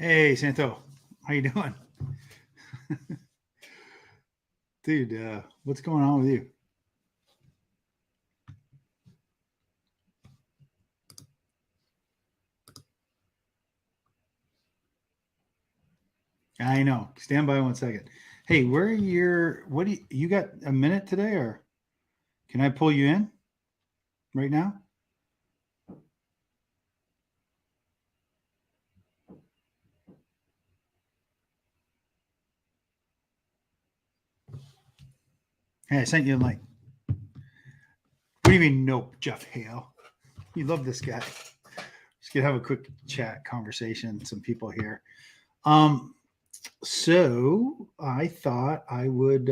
Hey, Santo, how you doing, dude? What's going on with you? I know. Stand by 1 second. Hey, where are your? What do you got? A minute today, or can I pull you in right now? Hey, I sent you a link. What do you mean, nope, Jeff Hale? You love this guy. Just gonna have a quick chat conversation. Some people here. Um, so I thought I would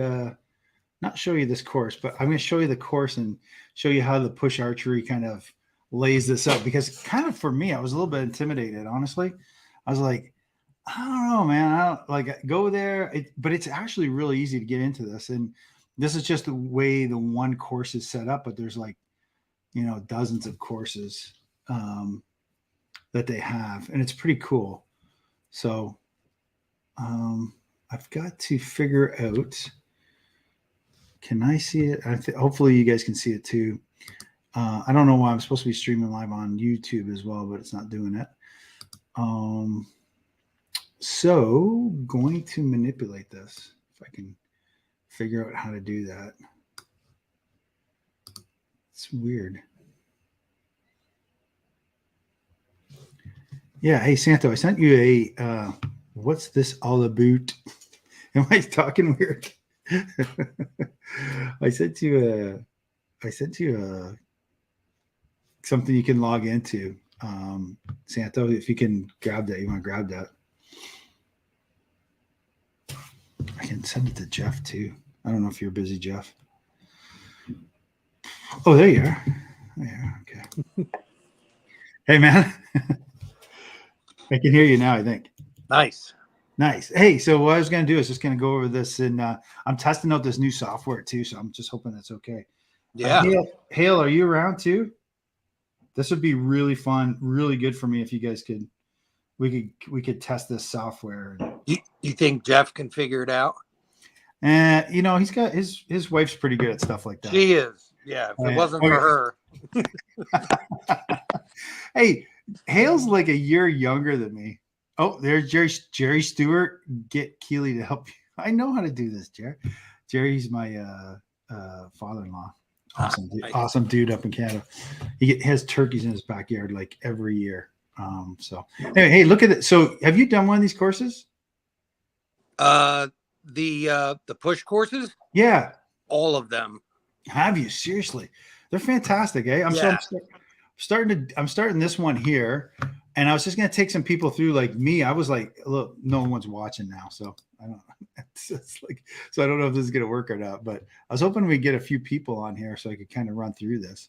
not show you this course, but I'm going to show you the course and show you how the push archery kind of lays this out. Because kind of for me, I was a little bit intimidated, honestly. I was like, I don't know, man. I don't like go there, but it's actually really easy to get into this. And this is just the way the one course is set up, but there's like, dozens of courses that they have, and it's pretty cool. So I've got to figure out. Can I see it? Hopefully you guys can see it too. I don't know why I'm supposed to be streaming live on YouTube as well, but it's not doing it. So going to manipulate this. If I can figure out how to do that. It's weird. Yeah. Hey, Santo, I sent you a, what's this all about? Am I talking weird? I sent you something you can log into. Santo, if you can grab that, you want to grab that. I can send it to Jeff too. I don't know if you're busy, Jeff. Oh, there you are. There, okay. Hey, man. I can hear you now, I think. Nice. Hey, so what I was going to do is just going to go over this, and I'm testing out this new software too, so I'm just hoping that's okay. Yeah. Hale, are you around too? This would be really fun, really good for me if you guys could. We could test this software. You think Jeff can figure it out? And he's got his wife's pretty good at stuff like that. She is. Yeah. If it wasn't for her. Hey, Hale's like a year younger than me. Oh, there's Jerry Stewart. Get Keeley to help you. I know how to do this, Jerry. Jerry's my father-in-law. Awesome dude up in Canada. He has turkeys in his backyard like every year. So anyway, hey, look at it. So have you done one of these courses? The push courses? Yeah. All of them. Have you? Seriously? They're fantastic, eh? I'm starting this one here, and I was just gonna take some people through like me. I was like, look, no one's watching now, so I don't it's like, so I don't know if this is gonna work or not, but I was hoping we'd get a few people on here so I could kind of run through this.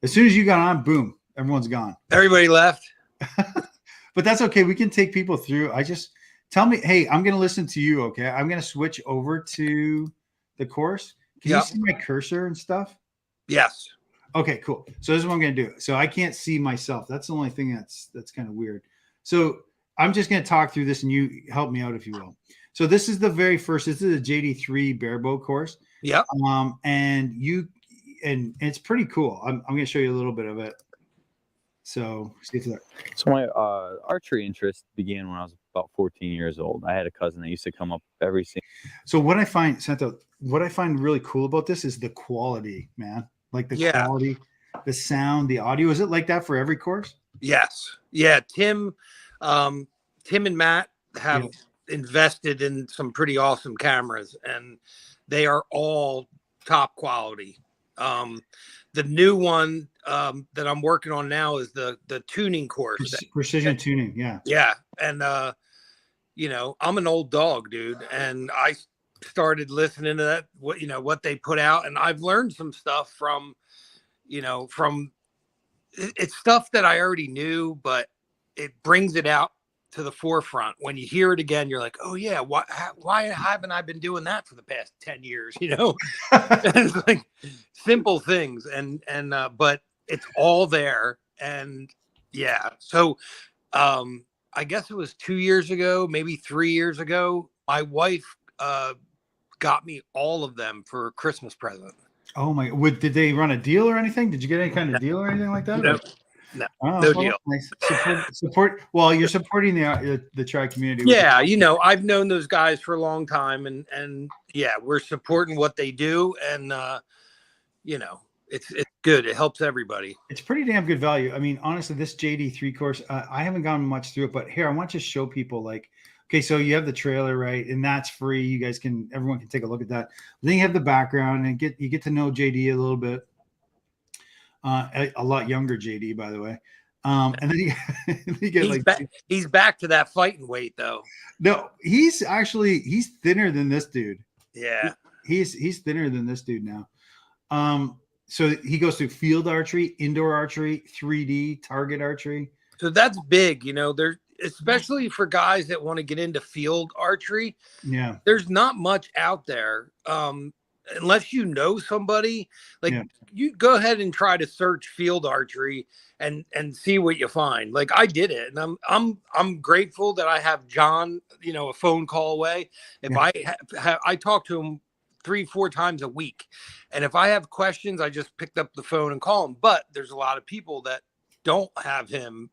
As soon as you got on, boom, everyone's gone. Everybody left. But that's okay. We can take people through. Tell me, hey, I'm gonna listen to you, okay? I'm gonna switch over to the course. Can you see my cursor and stuff? Yes. Okay, cool. So this is what I'm going to do. So I can't see myself. That's the only thing that's kind of weird. So I'm just going to talk through this and you help me out if you will. So this is the very first. This is a JD3 barebow course. Yeah. And it's pretty cool. I'm going to show you a little bit of it. So my archery interest began when I was about 14 years old. I had a cousin that used to come up every single. So what I find really cool about this is the quality, man. Like the quality, the sound, the audio. Is it like that for every course? Yes. Yeah. Tim and Matt have invested in some pretty awesome cameras, and they are all top quality. The new one that I'm working on now is the tuning course. Precision tuning. Yeah. Yeah. And, I'm an old dog, dude. And I started listening to that, what they put out. And I've learned some stuff from it's stuff that I already knew, but it brings it out to the forefront. When you hear it again, you're like, oh yeah, why haven't I been doing that for the past 10 years? It's like simple things but it's all there. And yeah, so I guess it was 2 years ago, maybe 3 years ago. My wife got me all of them for a Christmas present. Oh my! Did they run a deal or anything? Did you get any kind of deal or anything like that? No, Or? no, Oh, no well, deal. nice. Support. Well, you're supporting the tri community. Yeah, I've known those guys for a long time, and yeah, we're supporting what they do, and it's good. It helps everybody. It's pretty damn good value. I mean, honestly, this JD3 course, I haven't gone much through it, but here I want to show people like, okay, so you have the trailer, right? And that's free. You guys everyone can take a look at that. Then you have the background and you get to know JD a little bit. A lot younger JD, by the way. And then you get he's back to that fighting weight though. No, he's thinner than this dude. Yeah. He's thinner than this dude now. So he goes through field archery, indoor archery, 3D target archery. So that's big, there's especially for guys that want to get into field archery. Yeah. There's not much out there. Unless you know somebody, you go ahead and try to search field archery and see what you find. Like I did it, and I'm grateful that I have John, a phone call away. If I talk to him 3-4 times a week, and if I have questions, I just picked up the phone and call him. But there's a lot of people that don't have him,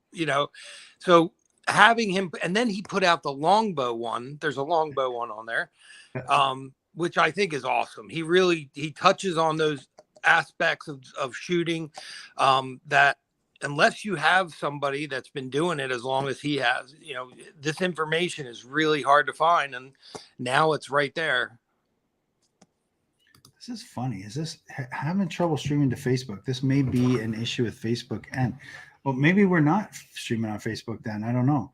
so having him, and then he put out the longbow one. There's a longbow one on there. Which I think is awesome. He touches on those aspects of shooting that unless you have somebody that's been doing it as long as he has, this information is really hard to find. And now it's right there. This is funny. Is this having trouble streaming to Facebook? This may be an issue with Facebook. And well, maybe we're not streaming on Facebook then. I don't know.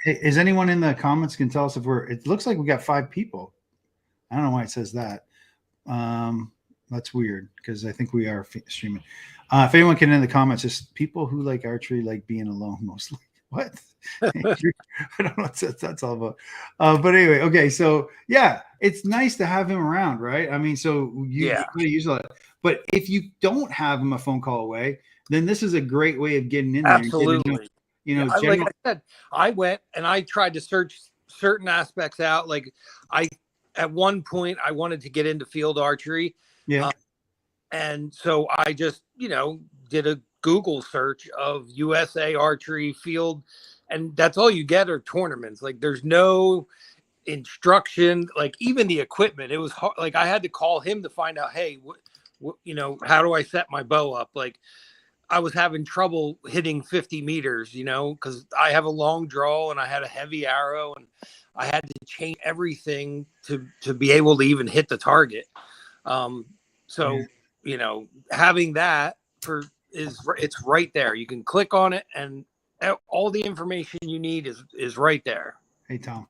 Is anyone in the comments can tell us it looks like we got 5 people. I don't know why it says that. That's weird because I think we are streaming. If anyone can in the comments, just people who like archery like being alone mostly. What? I don't know what that's all about. But anyway, okay. So yeah, it's nice to have him around, right? I mean, so you use a lot. But if you don't have him a phone call away, then this is a great way of getting in there. Absolutely. Like I said, I went and I tried to search certain aspects out. Like at one point I wanted to get into field archery. Yeah. And so I just, did a Google search of USA archery field, and that's all you get are tournaments. Like there's no instruction, like even the equipment. It was hard. Like I had to call him to find out, hey, how do I set my bow up? Like I was having trouble hitting 50 meters, because I have a long draw and I had a heavy arrow and I had to change everything to be able to even hit the target. Having that it's right there. You can click on it and all the information you need is right there. Hey, Tom.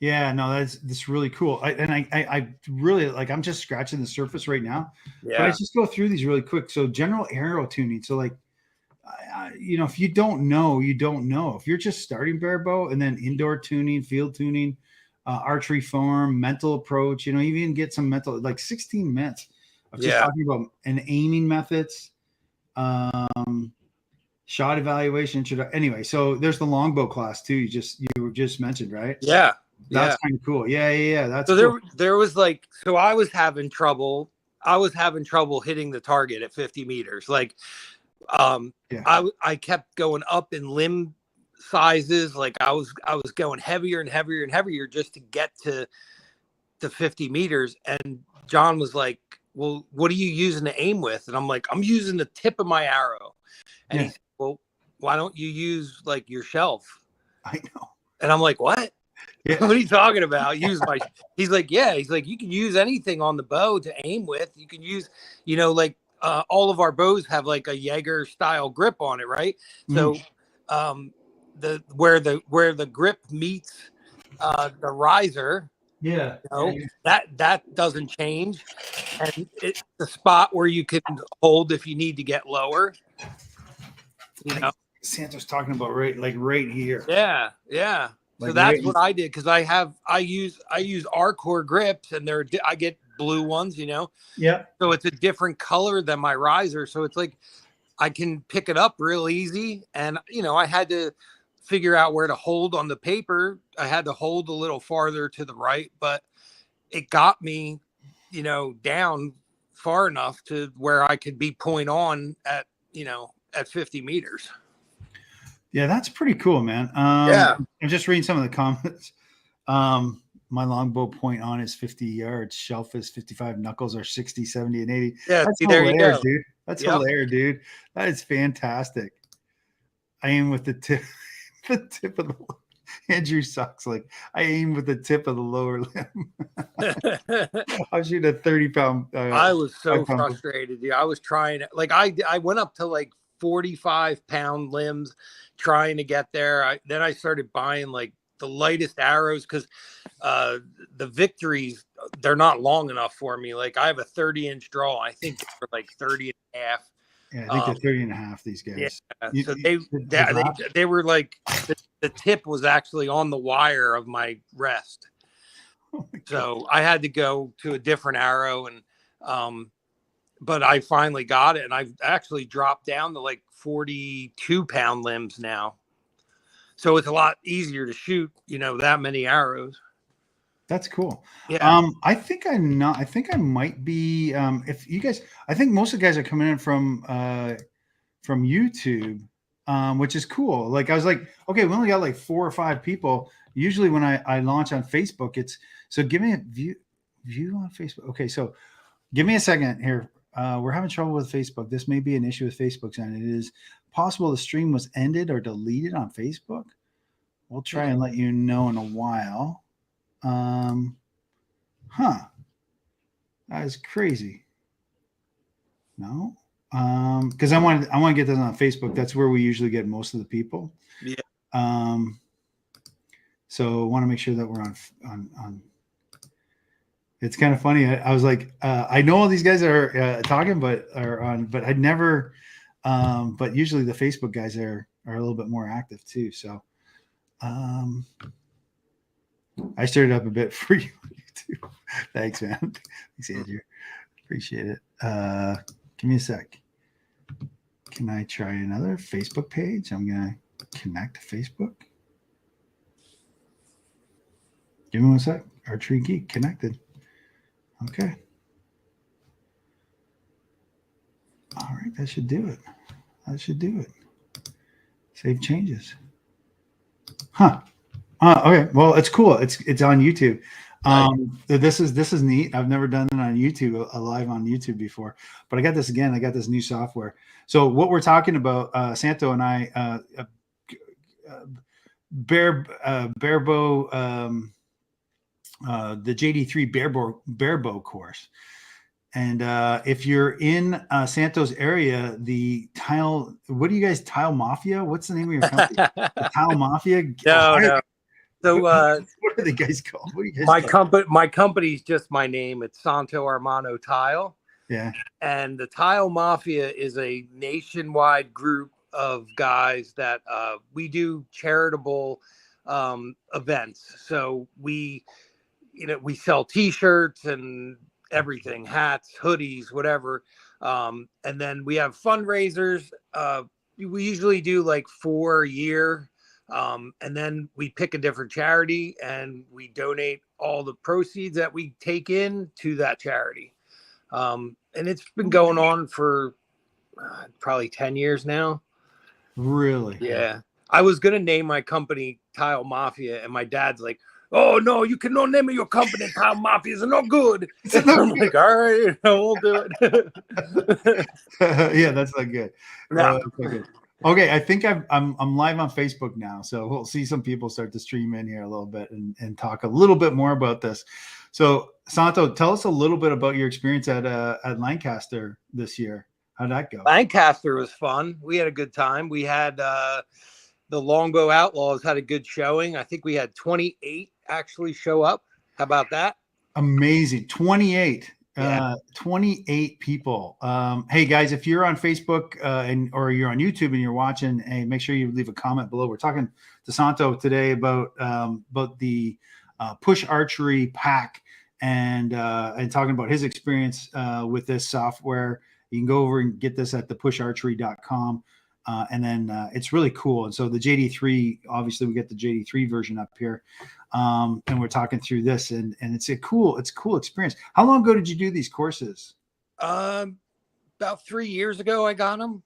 Yeah, no, that's really cool. I really I'm just scratching the surface right now. Yeah. But I just go through these really quick. So general arrow tuning. So if you don't know, you don't know. If you're just starting bare bow and then indoor tuning, field tuning, archery form, mental approach, you even get some mental, like 16 minutes of just talking about aiming methods, shot evaluation. Anyway, so there's the longbow class too. You just mentioned, right? Yeah. That's kind of cool. Yeah. That's so cool. there was so I was having trouble hitting the target at 50 meters. I kept going up in limb sizes. Like I was going heavier and heavier and heavier just to get to 50 meters. And John was like, well, what are you using to aim with? And I'm like, I'm using the tip of my arrow. And he said, well, why don't you use your shelf? I know. And I'm like, what? Yeah. What are you talking about? He's like, you can use anything on the bow to aim with. You can use, all of our bows have like a Jaeger style grip on it, right? So where the grip meets the riser, that doesn't change, and it's the spot where you can hold if you need to get lower. Santa's talking about right here. Yeah. So that's what I did, because I use Archery grips, and I get blue ones, Yeah. So it's a different color than my riser, so it's like I can pick it up real easy. And I had to figure out where to hold on the paper. I had to hold a little farther to the right, but it got me, down far enough to where I could be point on at, at 50 meters. Yeah, that's pretty cool, man. Yeah. I'm just reading some of the comments. My longbow point on is 50 yards. Shelf is 55. Knuckles are 60, 70, and 80. Yeah. That's See, there you hilarious, go. dude. That's hilarious, dude. That is fantastic. I aim with the tip, the tip of the Andrew sucks. Like I aim with the tip of the lower limb. I shoot a 30-pound. I was so frustrated. Yeah, I was trying to, like, I went up to like 45-pound limbs trying to get there. Then I started buying like the lightest arrows because the Victories, they're not long enough for me. Like I have a 30-inch draw. I think they're like 30 and a half. Yeah, I think they're 30 and a half, these guys. Yeah. So they were like, the tip was actually on the wire of my rest. Oh my so I had to go to a different arrow, and but I finally got it, and I've actually dropped down to like 42-pound limbs now. So it's a lot easier to shoot, that many arrows. That's cool. Yeah. I think I might be. If you guys, I think most of the guys are coming in from YouTube, which is cool. Like I was like, okay, we only got like 4 or 5 people. Usually when I launch on Facebook, so give me a view on Facebook. Okay, so give me a second here. We're having trouble with Facebook. This may be an issue with Facebook, and it is possible the stream was ended or deleted on Facebook. We'll try and let you know in a while. That is crazy. No, because I want to get this on Facebook. That's where we usually get most of the people. Yeah. So I want to make sure that we're on. It's kind of funny. I was like, I know all these guys are talking, but I'd never. But usually the Facebook guys are a little bit more active too. So, I stirred it up a bit for you too. Thanks, man. Thanks, Andrew. Appreciate it. Give me a sec. Can I try another Facebook page? I'm gonna connect to Facebook. Give me one sec. Archery Geek connected. Okay. All right, that should do it. Save changes. Huh. Okay. Well, it's cool. It's on YouTube. This is neat. I've never done it on YouTube, live on YouTube before, but I got this again. I got this new software. So what we're talking about, Santo and I, Barebow, the JD3 Barebow course. And if you're in Santo's area, the Tile, what do you guys, Tile Mafia? What's the name of your company? The Tile Mafia? No. So what are the guys called? What are you guys my company's just my name. It's Santo Armano Tile. Yeah. And the Tile Mafia is a nationwide group of guys that we do charitable events. So we sell T-shirts and everything, hats, hoodies, whatever. And then we have fundraisers. We usually do like 4 a year. And then we pick a different charity and we donate all the proceeds that we take in to that charity. And it's been going on for probably 10 years now. Really? Yeah. I was going to name my company Tile Mafia, and my dad's like, "Oh no, you cannot name your company Tile Mafia. It's not good." I'm like, "All right, we'll do it." Yeah, that's not good. No. Okay, I think I'm live on Facebook now, so we'll see some people start to stream in here a little bit and talk a little bit more about this. So, Santo, tell us a little bit about your experience at Lancaster this year. How'd that go? Lancaster was fun. We had a good time. We had the Longbow Outlaws had a good showing. I think we had 28 actually show up. How about that? Amazing. 28. Yeah. 28 people. Hey guys, if you're on Facebook or you're on YouTube and you're watching, hey, make sure you leave a comment below. We're talking to Santo today about the Push Archery pack and talking about his experience with this software. You can go over and get this at thepusharchery.com. And then it's really cool. And so the JD3, obviously, we get the JD3 version up here, and we're talking through this, and it's a cool experience. How long ago did you do these courses? About 3 years ago, I got them.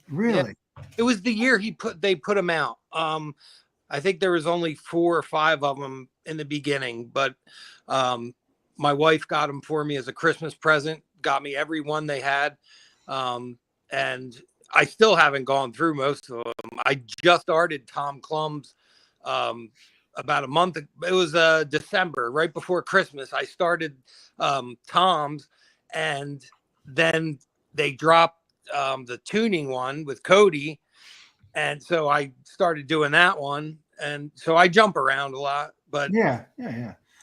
Really? Yeah. It was the year they put them out. I think there was only 4 or 5 of them in the beginning, but my wife got them for me as a Christmas present. Got me every one they had, and I still haven't gone through most of them. I just started Tom Clum's about a month. It was December, right before Christmas. I started Tom's, and then they dropped the tuning one with Cody, and so I started doing that one. And so I jump around a lot, but yeah.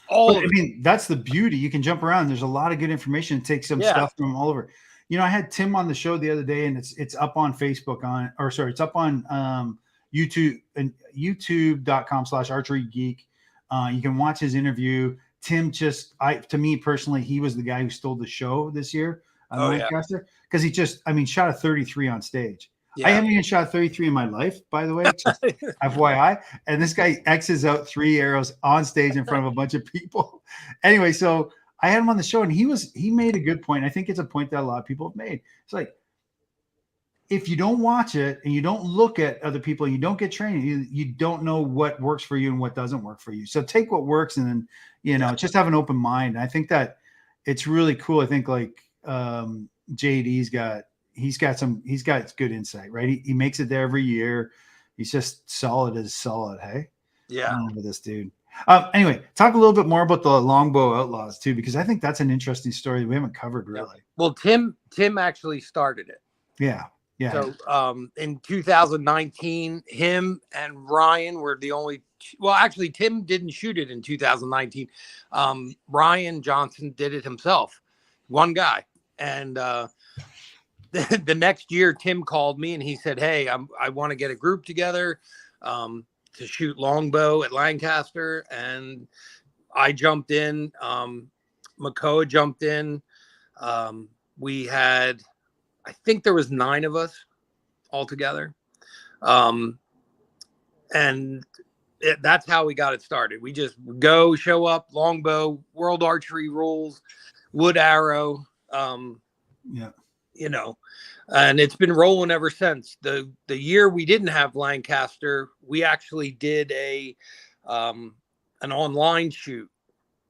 All I mean, that's the beauty. You can jump around. There's a lot of good information. Take some stuff from all over. You know, I had Tim on the show the other day, and it's up on Facebook it's up on YouTube and youtube.com/archerygeek. You can watch his interview. Tim to me personally, he was the guy who stole the show this year on Lancaster, because he shot a 33 on stage. Yeah. I haven't even shot 33 in my life, by the way, just FYI. And this guy X's out 3 arrows on stage in front of a bunch of people. Anyway, so I had him on the show, and he made a good point. I think it's a point that a lot of people have made. It's like, if you don't watch it and you don't look at other people and you don't get training, you don't know what works for you and what doesn't work for you. So take what works, and then, just have an open mind. I think that it's really cool. I think like JD's got good insight, right? He makes it there every year. He's just solid as solid. Hey, yeah. With this dude. Anyway, talk a little bit more about the Longbow Outlaws too, because I think that's an interesting story we haven't covered really. Well, Tim actually started it. Yeah. So in 2019, him and Ryan were the only. Well, actually, Tim didn't shoot it in 2019. Ryan Johnson did it himself, one guy, and the next year, Tim called me and he said, "Hey, I want to get a group together to shoot longbow at Lancaster." And I jumped in. Makoa jumped in. We had, I think there was 9 of us all together. And that's how we got it started. We just show up, longbow, world archery rules, wood arrow. And it's been rolling ever since. The year we didn't have Lancaster, we actually did an online shoot.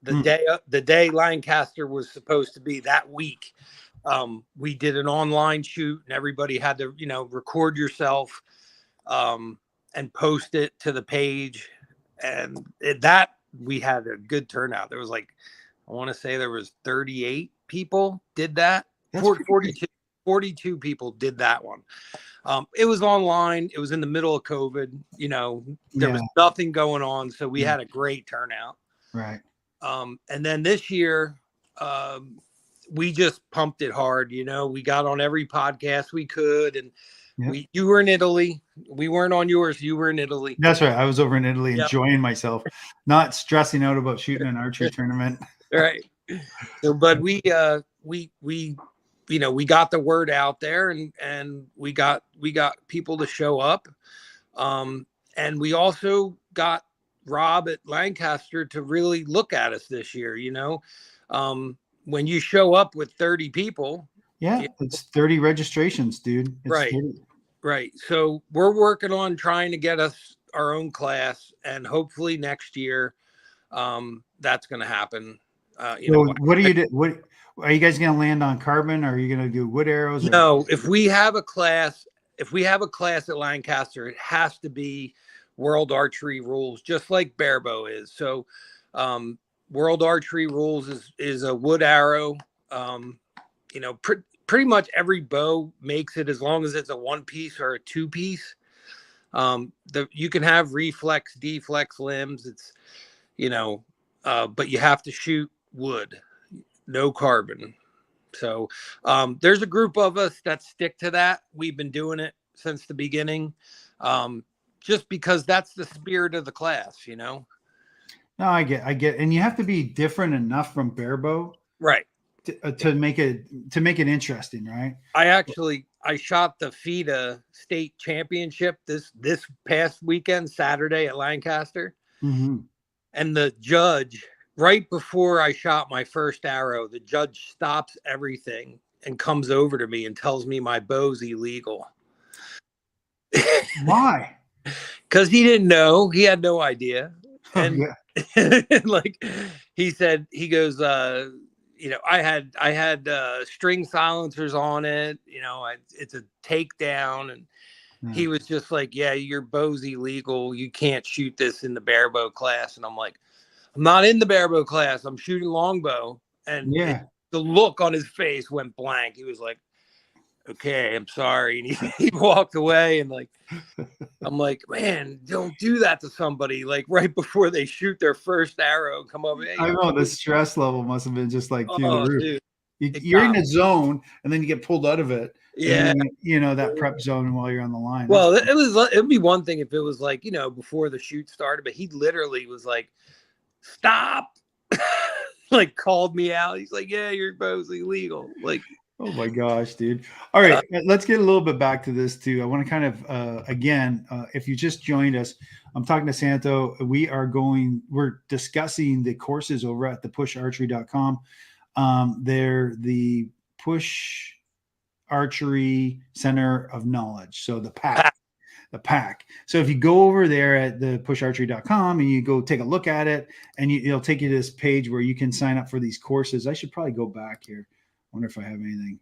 The day Lancaster was supposed to be that week. We did an online shoot, and everybody had to, record yourself and post it to the page. And we had a good turnout. There was I want to say there was 38 people did that. 42 people did that one. It was online. It was in the middle of COVID. There was nothing going on. So we had a great turnout. Right. And then this year, we just pumped it hard. We got on every podcast we could, and you were in Italy. We weren't on yours. You were in Italy. That's right. I was over in Italy enjoying myself, not stressing out about shooting an archery tournament. Right. So, but we got the word out there, and we got people to show up. And we also got Rob at Lancaster to really look at us this year. When you show up with 30 people, it's 30 registrations, dude. It's right. 30. Right. So we're working on trying to get us our own class, and hopefully next year, that's going to happen. What are you guys going to land on carbon? Or are you going to do wood arrows? No, if we have a class at Lancaster, it has to be world archery rules, just like barebow is. So, world archery rules is a wood arrow. Pretty much every bow makes it, as long as it's a 1-piece or a 2-piece. You can have reflex, deflex limbs. It's, but you have to shoot wood, no carbon. So there's a group of us that stick to that. We've been doing it since the beginning, just because that's the spirit of the class, No, I get, and you have to be different enough from barebow, right? to make it interesting, right? I shot the FIDA state championship this past weekend, Saturday at Lancaster. Mm-hmm. And the judge, right before I shot my first arrow, the judge stops everything and comes over to me and tells me my bow's illegal. Why? Because he didn't know. He had no idea. And like he said, he goes, I had string silencers on it. It's a takedown. And he was just like, yeah, your bow's illegal. You can't shoot this in the barebow class. And I'm like, I'm not in the barebow class. I'm shooting longbow. And the look on his face went blank. He was like, okay, I'm sorry. And he walked away. And like, I'm like, man, don't do that to somebody like right before they shoot their first arrow. Come over. Hey, I know the stress level must have been just like through the roof. Dude, you're in a zone and then you get pulled out of it. Yeah. That prep zone while you're on the line. Well, it'd be one thing if it was like, before the shoot started, but he literally was like, stop. Like called me out. He's like, yeah, your bow's illegal. Like, oh my gosh, dude. All right, let's get a little bit back to this too. I want to kind of, again, if you just joined us, I'm talking to Santo. We're discussing the courses over at the pusharchery.com. They're the Push Archery Center of Knowledge. So the pack. So if you go over there at the pusharchery.com and you go take a look at it, and it'll take you to this page where you can sign up for these courses. I should probably go back here. Wonder if I have anything.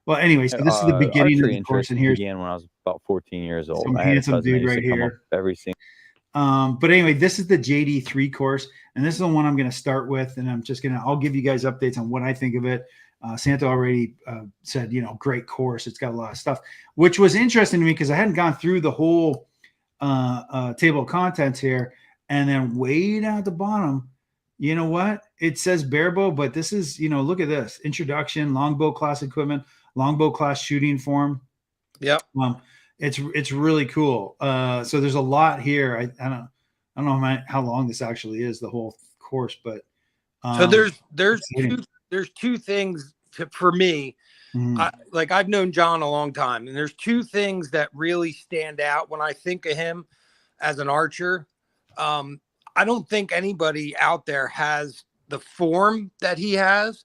Well, anyway, so this is the beginning of the course, and here's began when I was about 14 years old. Some handsome dude right here. Every single. But anyway, this is the JD3 course, and this is the one I'm going to start with, and I'll give you guys updates on what I think of it. Santo already said, great course. It's got a lot of stuff, which was interesting to me because I hadn't gone through the whole table of contents here, and then way down at the bottom, you know what? It says barebow, but this is, look at this. Introduction, longbow class equipment, longbow class shooting form. Yep. It's really cool. So there's a lot here. I don't know how long this actually is, the whole course, but so there's two things for me. I've known John a long time, and there's two things that really stand out when I think of him as an archer. I don't think anybody out there has the form that he has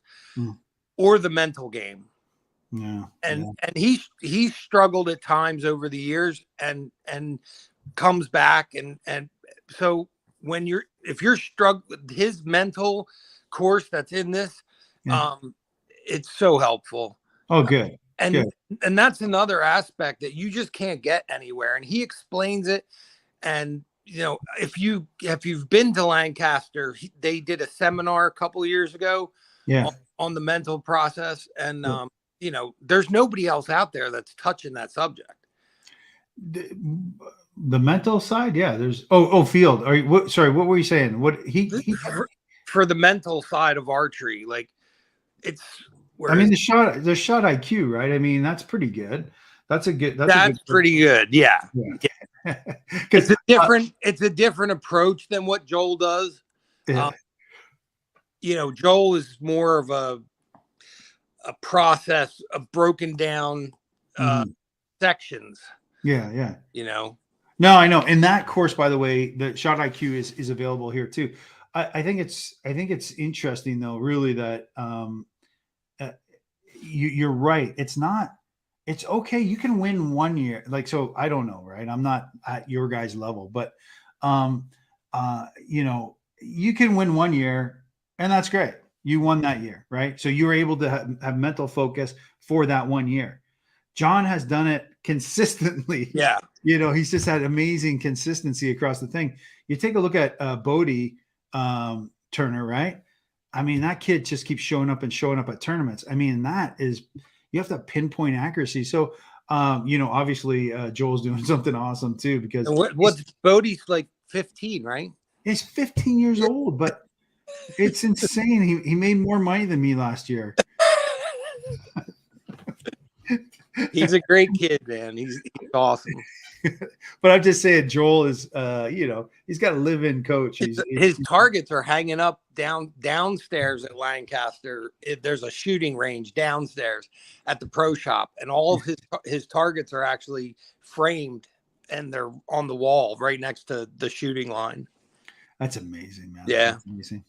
or the mental game. Yeah. And he struggled at times over the years and comes back. And so if you're struggling, his mental course that's in this, it's so helpful. Oh, good. And that's another aspect that you just can't get anywhere. And he explains it. And, if you've been to Lancaster, they did a seminar a couple of years ago on the mental process. And, there's nobody else out there that's touching that subject. The mental side. Yeah. There's, Field. What were you saying? What for the mental side of archery, like it's, the shot IQ, right? I mean, that's pretty good. That's pretty good. Yeah. It's a different approach than what Joel does. Yeah. Joel is more of a process of broken down sections. Yeah. No, I know. In that course, by the way, the shot IQ is available here too. I think it's interesting though, really, that you're right. It's okay. You can win 1 year. Like, so I don't know, right? I'm not at your guys' level, but, you can win 1 year and that's great. You won that year, right? So you were able to have mental focus for that 1 year. John has done it consistently. Yeah. He's just had amazing consistency across the thing. You take a look at Bodie Turner, right? I mean, that kid just keeps showing up at tournaments. I mean, you have to pinpoint accuracy. So, obviously Joel's doing something awesome too, because what's Bodie's like 15, right? He's 15 years old, but it's insane. He made more money than me last year. He's a great kid, man. He's awesome. But I'm just saying, Joel is, he's got a live-in coach. His targets are hanging up downstairs at Lancaster. There's a shooting range downstairs at the pro shop, and all of his targets are actually framed, and they're on the wall right next to the shooting line. That's amazing, man. Yeah. That's amazing.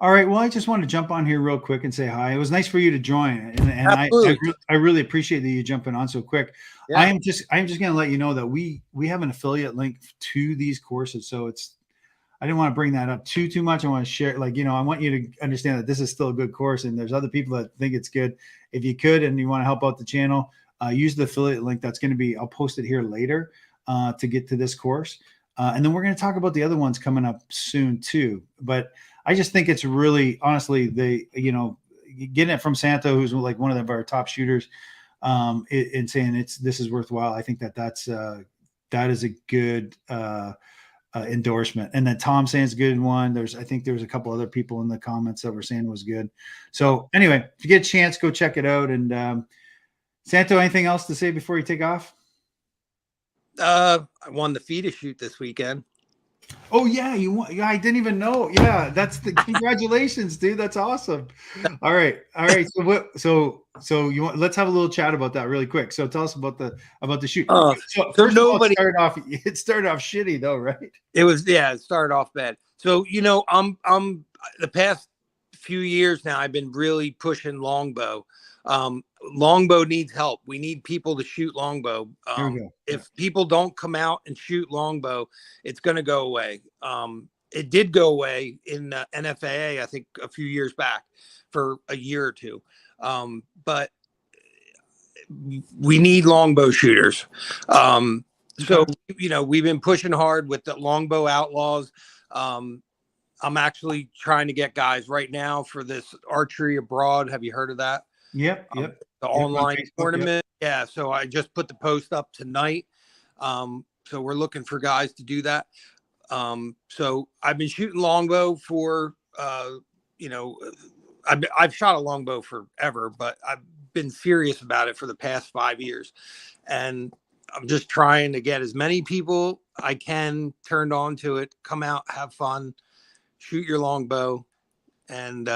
All right. Well, I just want to jump on here real quick and say hi. It was nice for you to join, and I really appreciate that you jumping on so quick. Yeah. I'm just going to let you know that we have an affiliate link to these courses, so I didn't want to bring that up too much. I want to share, I want you to understand that this is still a good course, and there's other people that think it's good. If you could and you want to help out the channel, use the affiliate link. That's going to be, I'll post it here later to get to this course. And then we're going to talk about the other ones coming up soon too. But I just think it's really, honestly, getting it from Santo, who's like one of our top shooters, and saying this is worthwhile. I think that is a good endorsement. And then Tom saying it's a good one. I think there was a couple other people in the comments that were saying it was good. So anyway, if you get a chance, go check it out. And Santo, anything else to say before you take off? I won the FIDA shoot this weekend. Oh yeah, you won. Yeah, I didn't even know. Yeah, that's the congratulations, dude. That's awesome. All right. So you want? Let's have a little chat about that really quick. So tell us about the shoot. So first of all, it started off shitty though, right? It started off bad. So I'm the past few years now, I've been really pushing longbow. Longbow needs help. We need people to shoot longbow. If people don't come out and shoot longbow, it's going to go away. It did go away in NFAA, I think a few years back for a year or two. But we need longbow shooters. So, we've been pushing hard with the longbow outlaws. I'm actually trying to get guys right now for this archery abroad. Have you heard of that? Yep. The online tournament. Yeah. So I just put the post up tonight. So we're looking for guys to do that. So I've been shooting longbow for, I've shot a longbow forever, but I've been serious about it for the past 5 years. And I'm just trying to get as many people I can turned on to it, come out, have fun, shoot your longbow. And,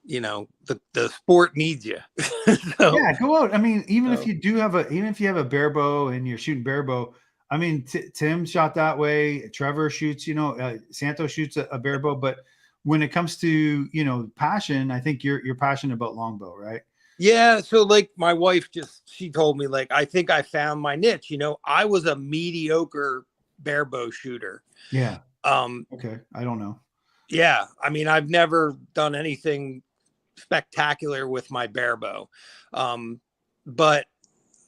the sport needs you. So, yeah, go out. I mean, even if you have a bare bow and you're shooting bare bow, I mean, Tim shot that way. Trevor shoots, Santo shoots a bare bow. But when it comes to, passion, I think you're passionate about longbow, right? Yeah. So like my wife she told me, I think I found my niche. I was a mediocre bare bow shooter. Yeah. Okay. I don't know. Yeah. I mean, I've never done anything spectacular with my bare bow. But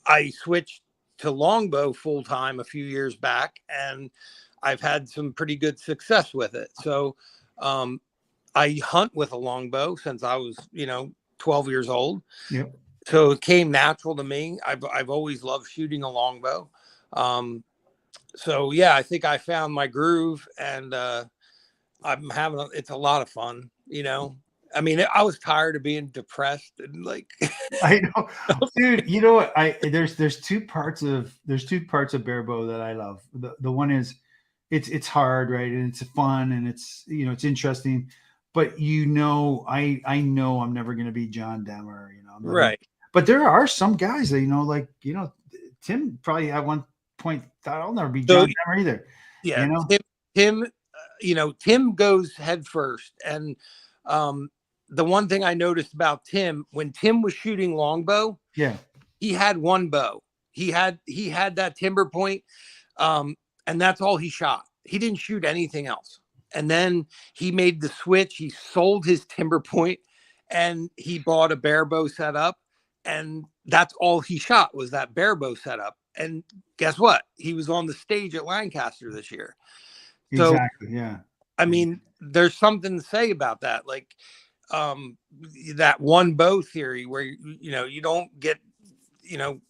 I switched to longbow full time a few years back, and I've had some pretty good success with it. So I hunt with a longbow since I was, 12 years old. Yep. So it came natural to me. I've always loved shooting a longbow. So yeah, I think I found my groove, and it's a lot of fun, I mean, I was tired of being depressed and I know, dude. You know what? There's two parts of bare bow that I love. The one is it's hard, right? And it's fun, and it's it's interesting. But I know I'm never going to be John Demmer, right? But there are some guys that Tim probably at one point thought I'll never be John Demmer either. Yeah, Tim goes head first, and the one thing I noticed about Tim, when Tim was shooting longbow, he had one bow. He had that timber point, and that's all he shot. He didn't shoot anything else. And then he made the switch. He sold his timber point, and he bought a bare bow setup, and that's all he shot was that bare bow setup. And guess what? He was on the stage at Lancaster this year. So, exactly. Yeah. I mean, there's something to say about that. That one bow theory where, you don't get,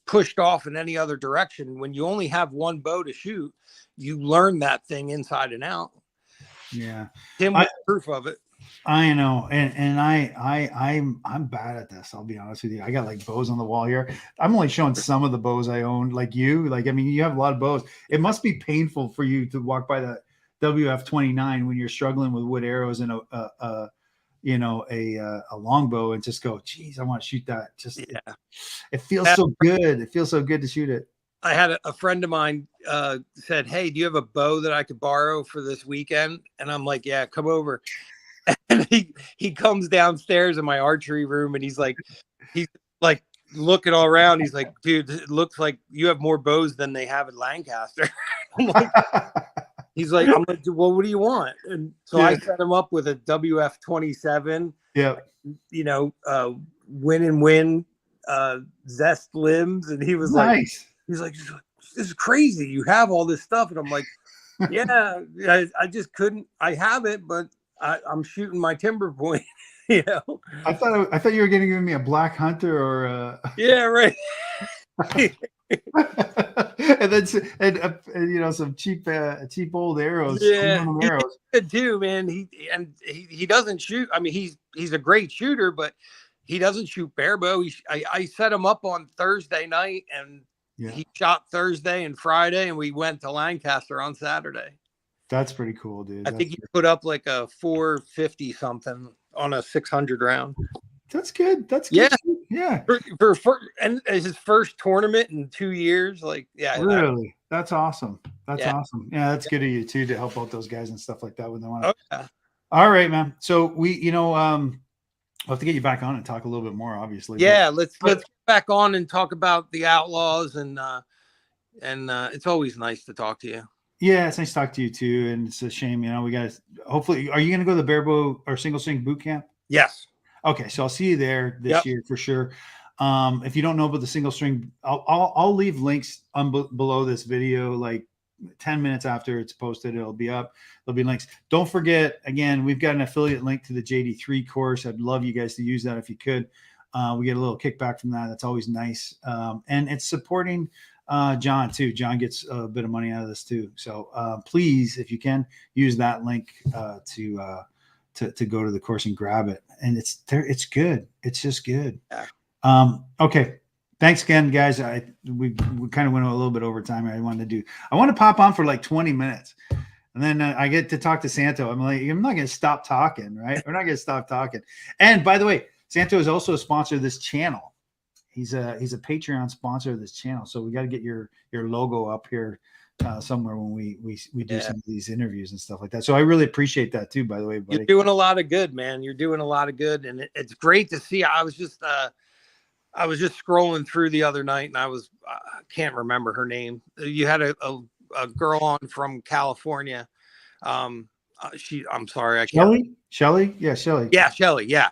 pushed off in any other direction. When you only have one bow to shoot, you learn that thing inside and out. Yeah. Tim was proof of it. I know, and I'm bad at this. I'll be honest with you. I got like bows on the wall here. I'm only showing some of the bows I own. Like you, like I mean, you have a lot of bows. It must be painful for you to walk by the WF-29 when you're struggling with wood arrows and a longbow and just go, geez, I want to shoot that. Just Yeah. it feels so good. It feels so good to shoot it. I had a friend of mine said, "Hey, do you have a bow that I could borrow for this weekend?" And I'm like, "Yeah, come over." And he comes downstairs in my archery room, and he's like looking all around. He's like, "Dude, it looks like you have more bows than they have in Lancaster." I'm like, I'm like, "Well, what do you want?" And so I set him up with a WF-27. Yeah. Win and win zest limbs, and he was nice. He's like, "This is crazy. You have all this stuff." And I'm like, "Yeah, I just couldn't. I have it, but I'm shooting my timber point." I thought you were going to give me a Black Hunter or a... Yeah, right. and then some cheap old arrows. Yeah, arrows. Good too, man. He doesn't shoot. I mean, he's a great shooter, but he doesn't shoot bare bow. I set him up on Thursday night, and he shot Thursday and Friday, and we went to Lancaster on Saturday. That's pretty cool, dude. I think he put up like a 450 something on a 600 round. That's good. That's good. Yeah. And his first tournament in 2 years. Like, yeah. Really? That's awesome. That's awesome. Yeah, that's good of you too to help out those guys and stuff like that when they want to. Oh, yeah. All right, man. So I'll have to get you back on and talk a little bit more, obviously. Yeah, let's get back on and talk about the Outlaws, and it's always nice to talk to you. Yeah, it's nice to talk to you too. And it's a shame, we got to hopefully. Are you going to go to the barebow or single string boot camp? Yes. Okay, so I'll see you there this year for sure. If you don't know about the single string, I'll leave links below this video, like 10 minutes after it's posted. It'll be up. There'll be links. Don't forget, again, we've got an affiliate link to the JD3 course. I'd love you guys to use that if you could. We get a little kickback from that. That's always nice. And it's supporting John too. John gets a bit of money out of this too. So please, if you can, use that link to go to the course and grab it. And it's there. It's good. It's just good. Yeah. Okay. Thanks again, guys. We kind of went a little bit over time. I want to pop on for like 20 minutes. And then I get to talk to Santo. I'm like, I'm not going to stop talking, right? We're not going to stop talking. And by the way, Santo is also a sponsor of this channel. He's a Patreon sponsor of this channel. So we got to get your logo up here somewhere when we do some of these interviews and stuff like that. So I really appreciate that too, by the way, buddy. You're doing a lot of good, man. You're doing a lot of good. And it's great to see. I was just scrolling through the other night, and I can't remember her name. You had a girl on from California. I'm sorry. I can't. Shelly. Yeah. Shelly. Yeah. Shelly. Yeah.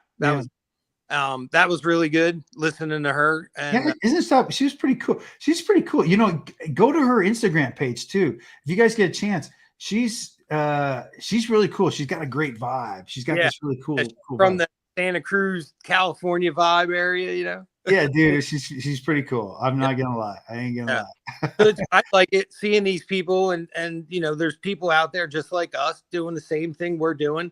That was really good listening to her. And isn't that, she was pretty cool. She's pretty cool. Go to her Instagram page too. If you guys get a chance, she's really cool. She's got a great vibe. She's got this really cool from vibe. The Santa Cruz, California vibe area, Yeah, dude, she's pretty cool. I'm not gonna lie. I ain't gonna lie. I like it, seeing these people, and there's people out there just like us doing the same thing we're doing.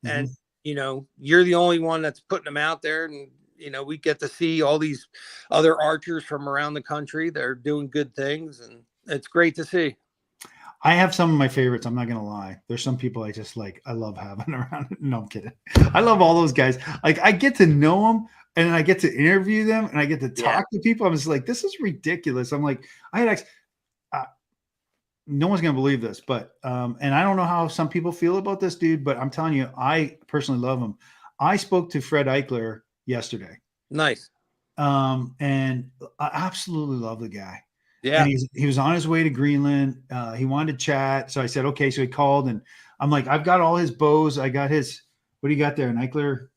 And you're the only one that's putting them out there, and we get to see all these other archers from around the country. They're doing good things, and it's great to see. I have some of my favorites. I'm not going to lie. There's some people I just like. I love having around. No, I'm kidding. I love all those guys. Like, I get to know them, and I get to interview them, and I get to talk to people. I'm just like, this is ridiculous. I'm like, no one's going to believe this, but, and I don't know how some people feel about this dude, but I'm telling you, I personally love him. I spoke to Fred Eichler yesterday. Nice. And I absolutely love the guy. Yeah. And he was on his way to Greenland. He wanted to chat. So I said, okay. So he called, and I'm like, I've got all his bows. I got his, what do you got there? An Eichler?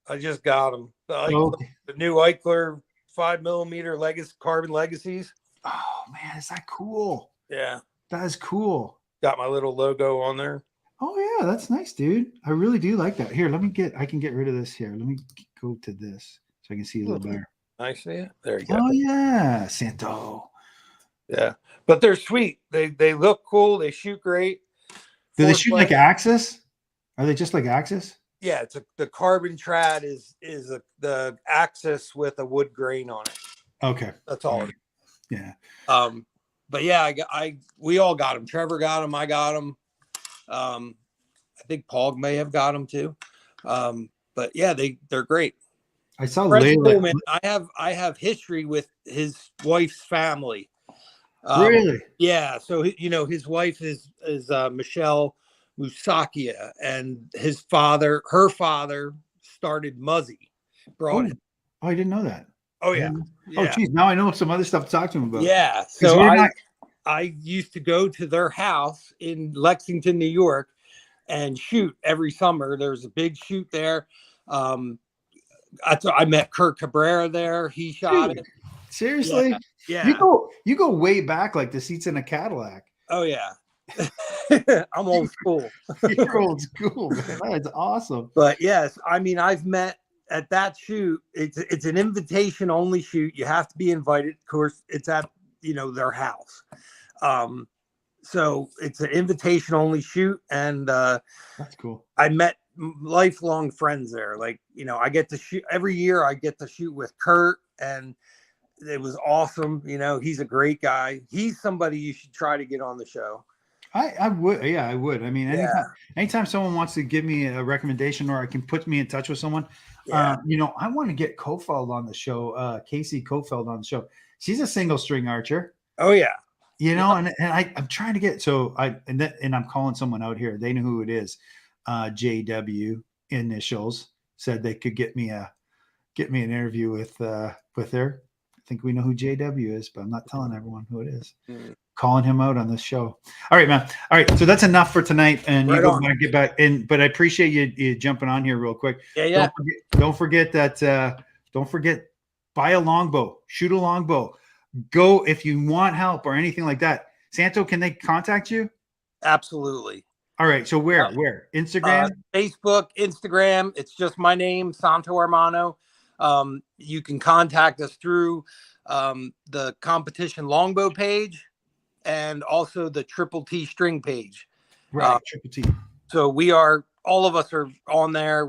I just got him. The new Eichler 5mm carbon legacies. Oh man, is that cool? Yeah. That is cool. Got my little logo on there. Oh yeah. That's nice, dude. I really do like that. Here, I can get rid of this here. Let me go to this so I can see a little better. I see it. There you go. Oh yeah. Santo. Yeah, but they're sweet. They look cool. They shoot great. Do they shoot like Axis? Are they just like Axis? yeah, the carbon trad is the axis with a wood grain on it. Okay. That's all. Right. Yeah. But yeah, we all got them. Trevor got them. I got them. I think Paul may have got them too. But yeah, they're great. I saw Fred's Layla. cool, man. I have history with his wife's family. Really? Yeah. So his wife is Michelle Musakia, and her father started Muzzy. Brought him. Oh, I didn't know that. Oh yeah. Oh, geez. Now I know some other stuff to talk to him about. Yeah. So I used to go to their house in Lexington, New York, and shoot every summer. There's a big shoot there. I met Kurt Cabrera there. He shot it. Seriously? Yeah. You go way back, like the seats in a Cadillac. Oh yeah. I'm old school. You're old school, man. That's awesome. But yes, I mean, I've met at that shoot. It's an invitation only shoot. You have to be invited. Of course, it's at their house. So it's an invitation only shoot, and that's cool. I met lifelong friends there. Like I get to shoot every year. I get to shoot with Kurt, and it was awesome. He's a great guy. He's somebody you should try to get on the show. I would. Yeah, I would. I mean, anytime someone wants to give me a recommendation or I can put me in touch with someone, I want to get Kofeld on the show, Casey Kofeld on the show. She's a single string archer. Oh yeah. And I'm trying to get, and I'm calling someone out here. They know who it is. JW initials said they could get me an interview with her. I think we know who JW is, but I'm not telling everyone who it is. Calling him out on this show. All right, man. All right. So that's enough for tonight. And you go back, get back in, but I appreciate you jumping on here real quick. Yeah. Don't forget that, buy a longbow, shoot a longbow. Go if you want help or anything like that. Santo, can they contact you? Absolutely. All right. So where? Instagram? Facebook, Instagram. It's just my name, Santo Armano. You can contact us through the competition longbow page and also the Triple T string page. Right. Triple T. So all of us are on there.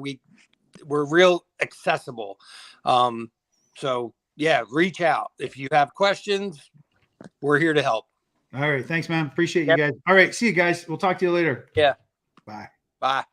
We're real accessible. So yeah, reach out. If you have questions, we're here to help. All right. Thanks, man. Appreciate you guys. All right. See you guys. We'll talk to you later. Yeah. Bye. Bye.